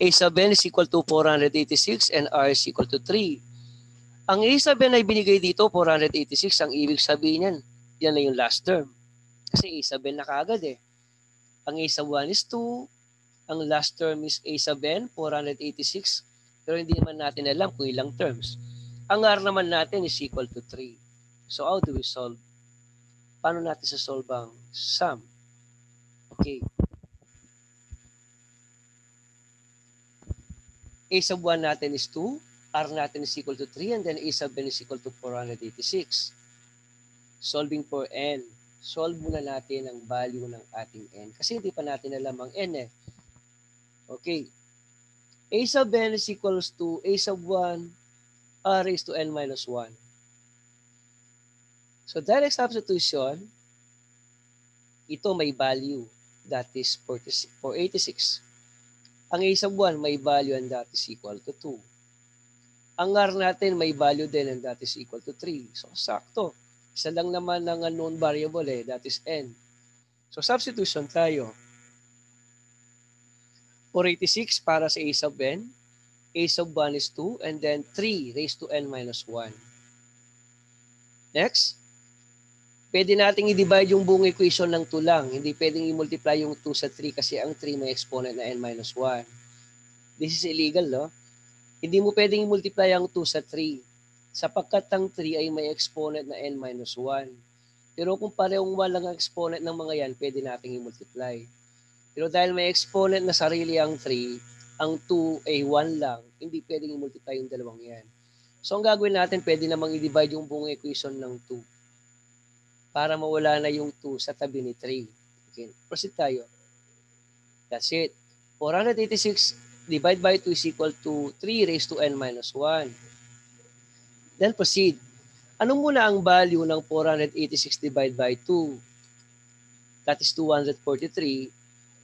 a sub n is equal to 486, and r is equal to 3. Ang a sub n ay binigay dito, 486. Ang ibig sabihin yan, yan na yung last term. Kasi a sub n na kaagad eh. Ang a sub 1 is 2, ang last term is a sub n, 486. Pero hindi naman natin alam kung ilang terms. Ang r naman natin is equal to 3. So how do we solve? Paano natin sa-solve ang sum? Okay. A sub 1 natin is 2, r natin is equal to 3, and then a sub n is equal to 486. Solving for n. Solve muna natin ang value ng ating n. Kasi hindi pa natin alam ang n eh. Okay. A sub n is equals to a sub 1 r raised to n minus 1. So direct substitution, ito may value, that is 486. Ang a sub 1 may value and that is equal to 2. Ang r natin may value din and that is equal to 3. So sakto. Isa lang naman ng unknown variable eh, that is n. So substitution tayo. 486 para sa a sub n, a sub 1 is 2, and then 3 raised to n minus 1. Next, pwede nating i-divide yung buong equation ng 2 lang. Hindi pwedeng i-multiply yung 2 sa 3 kasi ang 3 may exponent na n minus 1. This is illegal, no? Hindi mo pwedeng i-multiply ang 2 sa 3 sapagkat ang 3 ay may exponent na n minus 1. Pero kung parehong walang exponent ng mga yan, pwede nating i-multiply. Pero dahil may exponent na sarili ang 3, ang 2 ay 1 lang, hindi pwedeng i-multiply yung dalawang yan. So ang gagawin natin, pwede namang i-divide yung buong equation ng 2 para mawala na yung 2 sa tabi ni 3. Okay, proceed tayo. That's it. 486 divided by 2 is equal to 3 raised to n minus 1. Then proceed. Ano muna ang value ng 486 divided by 2? That is 243.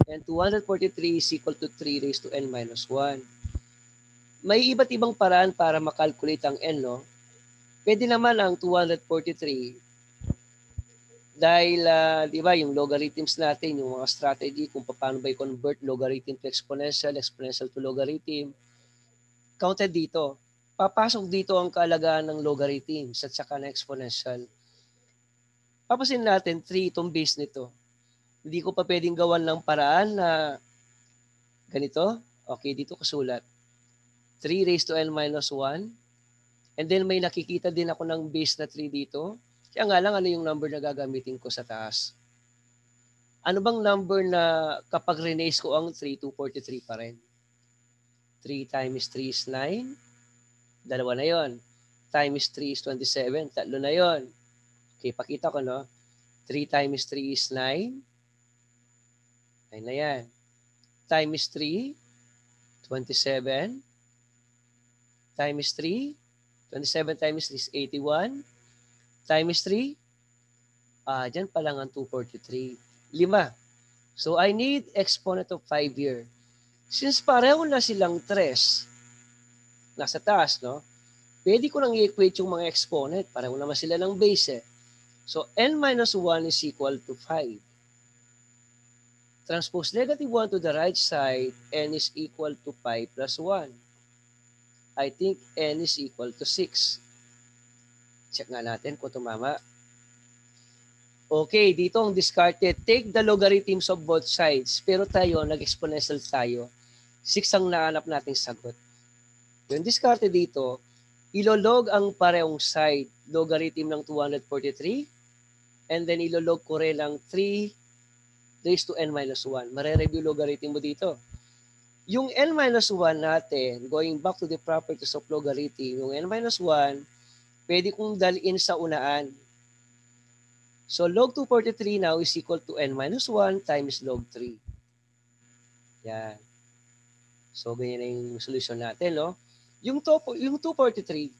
And 243 is equal to 3 raised to n minus 1. May iba't ibang paraan para makalculate ang n, no? Pwede naman ang 243 dahil, di ba, yung logarithms natin, yung mga strategy kung paano ba i-convert logarithm to exponential, exponential to logarithm, counted dito. Papasok dito ang kaalagaan ng logarithms at saka ng exponential. Papasin natin 3 itong base nito. Hindi ko pa pwedeng gawan ng paraan na ganito. Okay, dito kasulat. 3 raised to n minus 1. And then may nakikita din ako ng base na 3 dito. Kaya nga lang, ano yung number na gagamitin ko sa taas? Ano bang number na kapag rinaise ko ang 3, 243 pa rin? 3 times 3 is 9. Dalawa na yon. Times 3 is 27. Tatlo na yon. Okay, pakita ko, no? 3 times 3 is 9. 9 na yan. Times 3, 27. Times 3, 27 times 3 is 81. Times 3, dyan pa lang ang 243. 5. So I need exponent of 5 here. Since pareho na silang 3, nasa taas, no? Pwede ko nang i-equate yung mga exponent. Pareho naman sila ng base eh. So n minus 1 is equal to 5. Transpose negative 1 to the right side, n is equal to 5 plus 1. I think n is equal to 6. Check nga natin kung tumama. Okay, dito ang discarded. Take the logarithms of both sides. Pero tayo, nag-exponential tayo. 6 ang nahanap nating sagot. Yung discarded dito, ilolog ang parehong side. Logarithm ng 243. And then ilolog ko rin ang 3 raised to n minus 1. Mare-review logarithm mo dito. Yung n minus 1 natin, going back to the properties of logarithm, yung n minus 1, pwede kong dalhin sa unaan. So log 243 now is equal to n minus 1 times log 3. Yan. So ganyan na yung solution natin, no? Yung 243,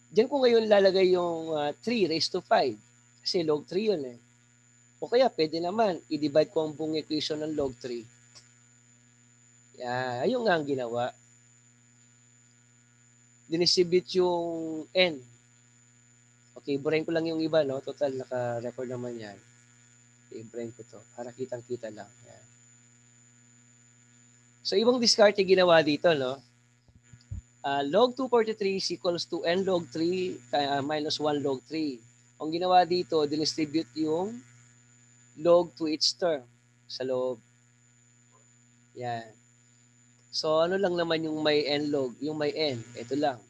diyan ko ngayon lalagay yung 3 raised to 5. Kasi log 3 yun eh. O kaya pwede naman, i-divide ko ang buong equation ng log 3. Yan, ayun nga ang ginawa. Dinisibit yung n. Okay, burahin ko lang yung iba, no? Total, naka-record naman yan. I-brain ko to para kitang-kita lang. Yan. So, ibang diskarte ginawa dito, no? Log 243 is equals to n log 3 minus 1 log 3. Ang ginawa dito, dinistribute yung log to each term sa loob. Yan. So, ano lang naman yung may n log? Yung may n, ito lang.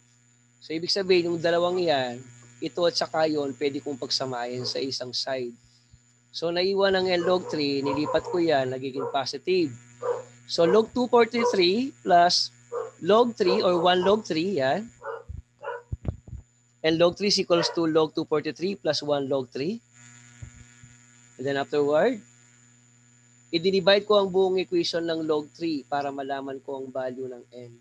So, ibig sabihin, yung dalawang yan, ito at saka yun, pwede kong pagsamahin sa isang side. So, naiwan ng n log 3, nilipat ko yan, nagiging positive. So, log 243 plus log 3 or 1 log 3, yan. And log 3 is equals to log 243 plus 1 log 3. And then afterward, i-divide ko ang buong equation ng log 3 para malaman ko ang value ng n.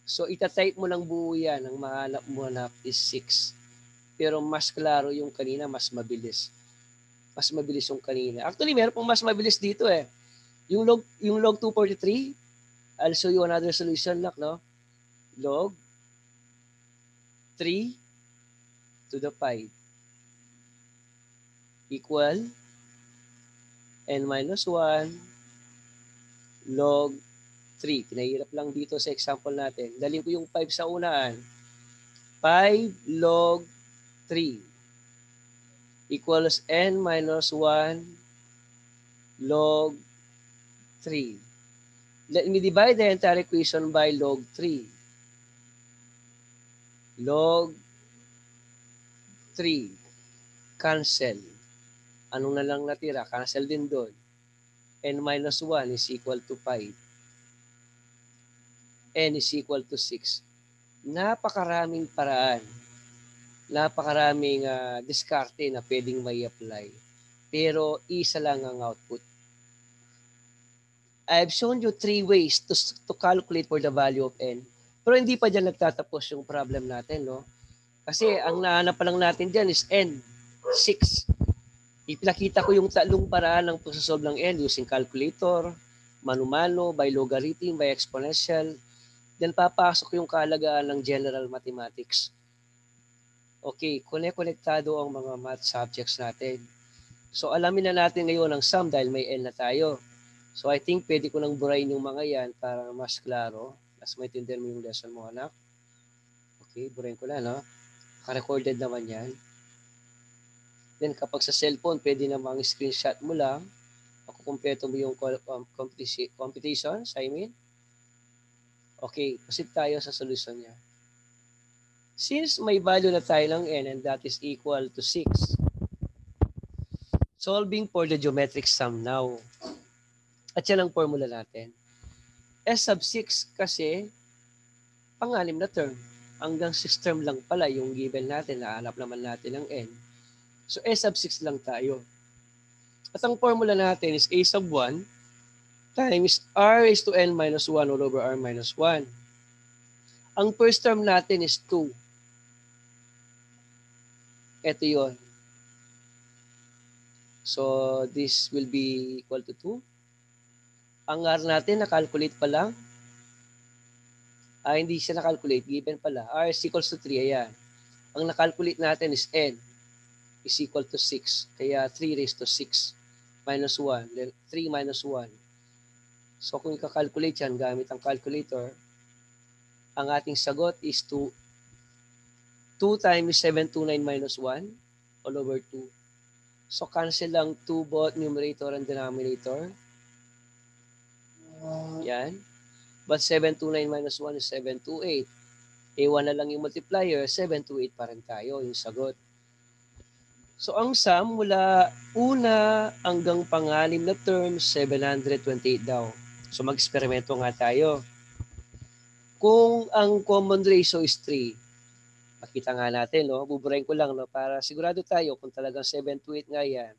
So, itatype mo lang buo yan. Ang mahanap mo na is 6. Pero mas klaro yung kanina, mas mabilis. Mas mabilis yung kanina. Actually, meron pong mas mabilis dito eh. Yung log 243, I'll show you another solution lang, no? Log 3 to the 5 equal n minus 1 log 3. Pinahirap lang dito sa example natin. Dalhin ko yung 5 sa unaan. 5 log 3 equals n minus 1 log 3. Let me divide the entire equation by log 3. Log 3. Cancel. Anong na lang natira? Cancel din doon. N minus 1 is equal to 5. N is equal to 6. Napakaraming paraan. Napakaraming diskarte na pwedeng may apply. Pero isa lang ang output. I've shown you 3 ways to calculate for the value of n. Pero hindi pa dyan nagtatapos yung problem natin, no? Kasi ang nahanap pa lang natin dyan is n, 6. Ipinakita ko yung talong paraan ng pagsasolve ng n using calculator, mano-mano, by logarithm, by exponential. Then papasok yung kahalagaan ng general mathematics. Okay, konektado ang mga math subjects natin. So alamin na natin ngayon ang sum dahil may n na tayo. So I think pwede ko nang burahin yung mga yan para mas klaro. Mas maintindihan mo yung lesson mo, anak. Okay, burahin ko na, no? Naka-recorded naman yan. Then kapag sa cellphone, pwede namang screenshot mo lang. Makukumpleto mo yung computations, I mean. Okay, proceed tayo sa solution niya. Since may value na tayo ng n and that is equal to 6, solving for the geometric sum now. At yan ang formula natin. S sub 6 kasi pang-anim na term. Hanggang 6 term lang pala yung given natin. Nahanap naman natin ng n. So S sub 6 lang tayo. At ang formula natin is A sub 1 times R raised to n minus 1 all over R minus 1. Ang first term natin is 2. Ito yun. So this will be equal to 2. Ang R natin, na-calculate pa lang. Hindi siya na-calculate, given pala. R is equals to 3, ayan. Ang na-calculate natin is n is equal to 6. Kaya 3 raised to 6 minus 1. Then 3 minus 1. So kung ika-calculate yan gamit ang calculator, ang ating sagot is 2 times 729 minus 1 all over 2. So cancel lang 2 both numerator and denominator. Yan. But 729 minus 1 is 728. A1 na lang yung multiplier, 728 pa rin tayo, yung sagot. So ang sum mula una hanggang pang-anim na term, 728 daw. So mag-eksperimento nga tayo. Kung ang common ratio is 3, makita nga natin, no? Buburahin ko lang, no? Para sigurado tayo kung talagang 728 nga yan.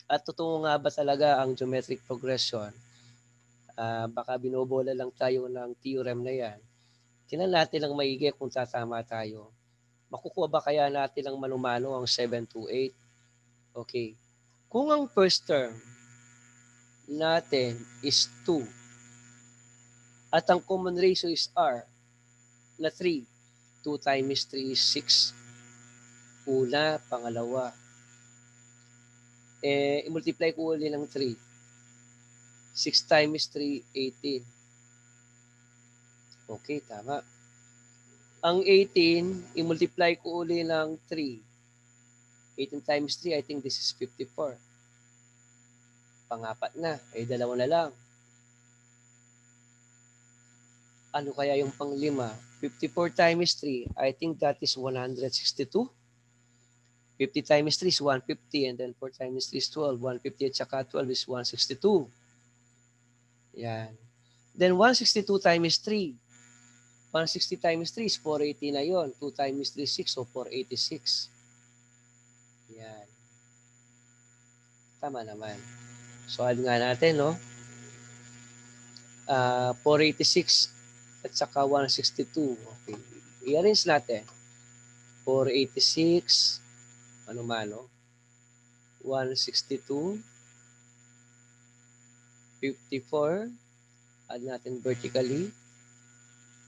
At totoo nga ba talaga ang geometric progression? Baka binobola lang tayo ng theorem na yan. Tingnan natin ang maigi kung tatama tayo. Makukuha ba kaya natin ang manumano ang 728? Okay. Kung ang first term natin is 2 at ang common ratio is R na 3, 2 times 3 is 6. Una, pangalawa. i-multiply ko ulit ng 3. 6 times 3, 18. Okay, tama. Ang 18, i-multiply ko ulit ng 3. 18 times 3, I think this is 54. Pangapat na. Dalawa na lang. Ano kaya yung panglima? 54 times 3, I think that is 162. 50 times 3 is 150, and then 4 times 3 is 12. 150 at saka 12 is 162. Yan. Then 162 times 3. 160 times 3 is 480 na yon. 2 times 3 is 6, so 486. Yan. Tama naman. So, add nga natin, no? 486 at saka 162. Okay. I-arrange natin. 486, ano mano? 162, 54, add natin vertically,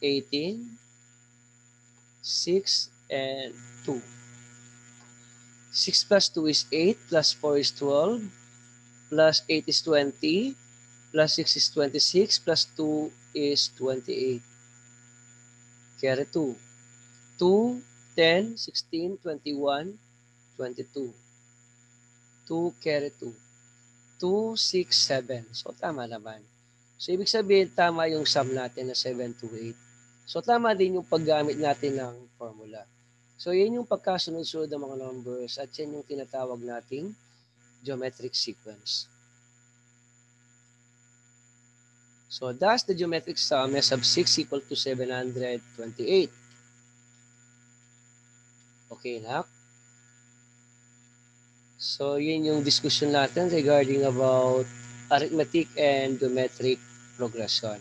18, 6, and 2. 6 plus 2 is 8, plus 4 is 12, plus 8 is 20, plus 6 is 26, plus 2 is 28. Carry 2. 2, 10, 16, 21, 22. 2 carry 2. 2, 6, 7. So, tama naman. So, ibig sabihin, tama yung sum natin na 7 to 8. So, tama din yung paggamit natin ng formula. So, yun yung pagkasunod-sunod ng mga numbers at yan yung tinatawag nating geometric sequence. So, thus, the geometric sum S of 6 equal to 728. Okay, nak? So, yun yung discussion natin regarding about arithmetic and geometric progression.